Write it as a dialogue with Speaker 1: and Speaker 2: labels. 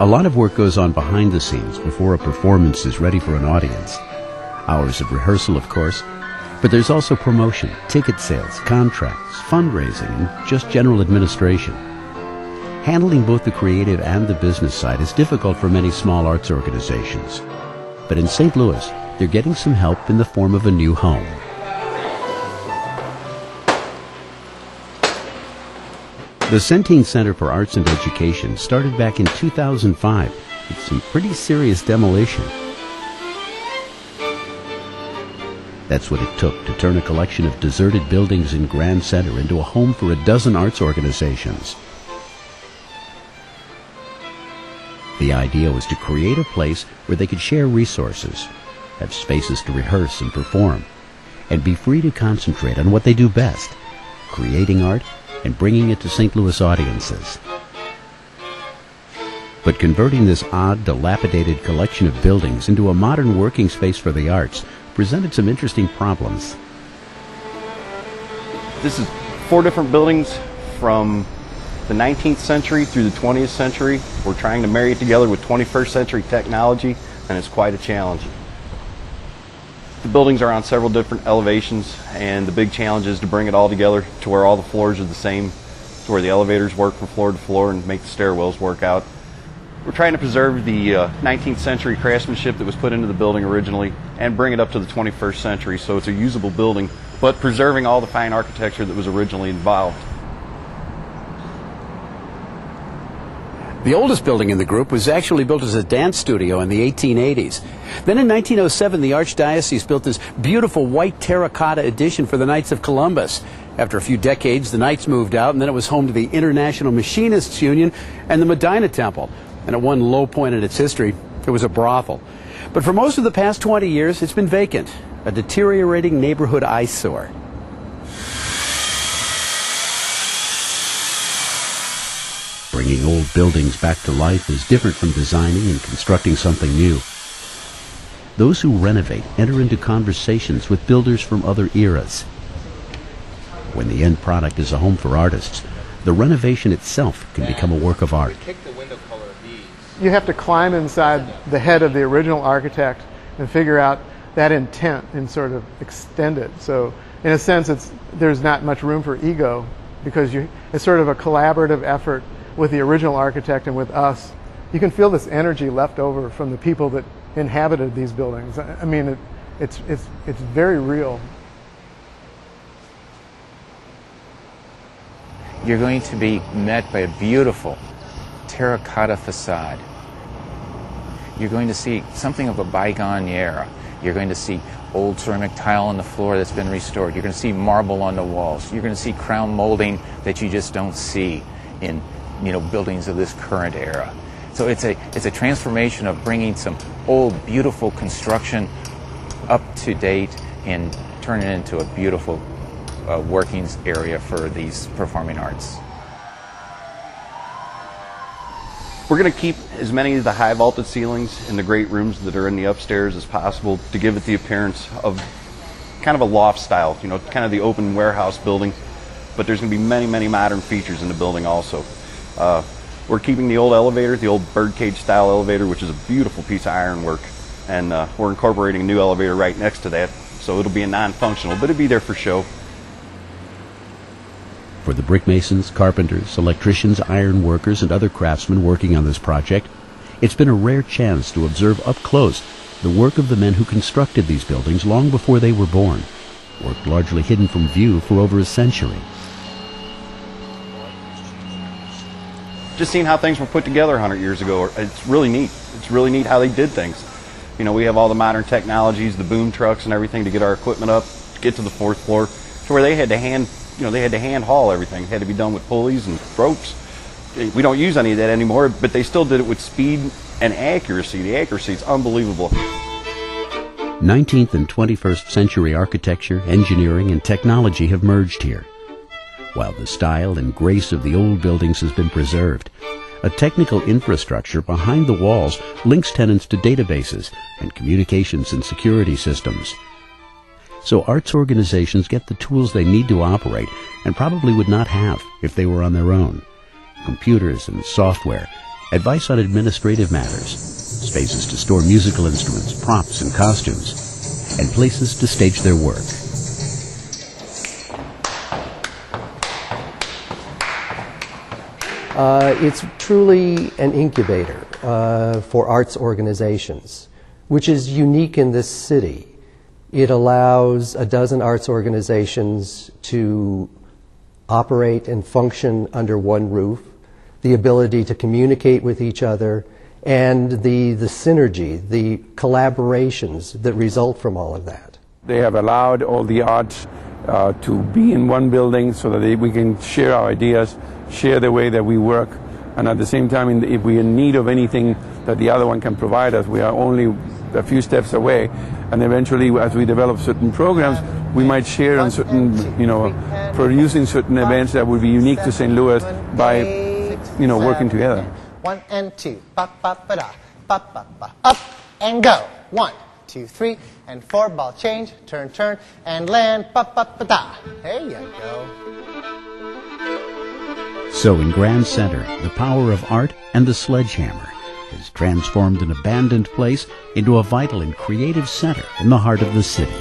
Speaker 1: A lot of work goes on behind the scenes before a performance is ready for an audience. Hours of rehearsal, of course, but there's also promotion, ticket sales, contracts, fundraising, and just general administration. Handling both the creative and the business side is difficult for many small arts organizations. But in St. Louis, they're getting some help in the form of a new home. The Centene Center for Arts and Education started back in 2005 with some pretty serious demolition. That's what it took to turn a collection of deserted buildings in Grand Center into a home for a dozen arts organizations. The idea was to create a place where they could share resources, have spaces to rehearse and perform, and be free to concentrate on what they do best, creating art and bringing it to St. Louis audiences. But converting this odd, dilapidated collection of buildings into a modern working space for the arts presented some interesting problems.
Speaker 2: This is 4 different buildings from the 19th century through the 20th century. We're trying to marry it together with 21st century technology, and it's quite a challenge. The buildings are on several different elevations, and the big challenge is to bring it all together to where all the floors are the same, to where the elevators work from floor to floor and make the stairwells work out. We're trying to preserve the 19th century craftsmanship that was put into the building originally and bring it up to the 21st century so it's a usable building, but preserving all the fine architecture that was originally involved.
Speaker 1: The oldest building in the group was actually built as a dance studio in the 1880s. Then in 1907, the Archdiocese built this beautiful white terracotta addition for the Knights of Columbus. After a few decades, the Knights moved out, and then it was home to the International Machinists Union and the Medina Temple. And at one low point in its history, it was a brothel. But for most of the past 20 years, it's been vacant, a deteriorating neighborhood eyesore. Bringing old buildings back to life is different from designing and constructing something new. Those who renovate enter into conversations with builders from other eras. When the end product is a home for artists, the renovation itself can become a work of art.
Speaker 3: You have to climb inside the head of the original architect and figure out that intent and sort of extend it. So in a sense, there's not much room for ego because it's sort of a collaborative effort with the original architect and with us. You can feel this energy left over from the people that inhabited these buildings. I mean, it's very real.
Speaker 4: You're going to be met by a beautiful terracotta facade. You're going to see something of a bygone era. You're going to see old ceramic tile on the floor that's been restored. You're going to see marble on the walls. You're going to see crown molding that you just don't see in buildings of this current era. So it's a transformation of bringing some old, beautiful construction up to date and turning it into a beautiful workings area for these performing arts.
Speaker 2: We're going to keep as many of the high vaulted ceilings in the great rooms that are in the upstairs as possible to give it the appearance of kind of a loft style, kind of the open warehouse building. But there's going to be many, many modern features in the building also. We're keeping the old elevator, the old birdcage style elevator, which is a beautiful piece of ironwork, and we're incorporating a new elevator right next to that, so it'll be a non-functional, but it'll be there for show.
Speaker 1: For the brickmasons, carpenters, electricians, iron workers, and other craftsmen working on this project, it's been a rare chance to observe up close the work of the men who constructed these buildings long before they were born, work largely hidden from view for over a century.
Speaker 2: Just seeing how things were put together 100 years ago, it's really neat. It's really neat how they did things. We have all the modern technologies, the boom trucks and everything to get our equipment up, to get to the 4th floor, to where they had to hand haul everything. It had to be done with pulleys and ropes. We don't use any of that anymore, but they still did it with speed and accuracy. The accuracy is unbelievable.
Speaker 1: 19th and 21st century architecture, engineering, and technology have merged here. While the style and grace of the old buildings has been preserved, a technical infrastructure behind the walls links tenants to databases and communications and security systems. So arts organizations get the tools they need to operate and probably would not have if they were on their own. Computers and software, advice on administrative matters, spaces to store musical instruments, props, and costumes, and places to stage their work.
Speaker 5: It's truly an incubator for arts organizations, which is unique in this city. It allows a dozen arts organizations to operate and function under one roof, the ability to communicate with each other, and the synergy, the collaborations that result from all of that.
Speaker 6: They have allowed all the arts to be in one building so that we can share our ideas, share the way that we work, and at the same time, if we're in need of anything that the other one can provide us, we are only a few steps away. And eventually, as we develop certain programs, we might share on certain, producing certain events that would be unique to St. Louis by, working together.
Speaker 7: 1 and 2, ba ba ba da, ba ba ba, up and go. 1, 2, 3, and 4, ball change, turn, turn, and land, ba ba ba da. There you go.
Speaker 1: So in Grand Center, the power of art and the sledgehammer has transformed an abandoned place into a vital and creative center in the heart of the city.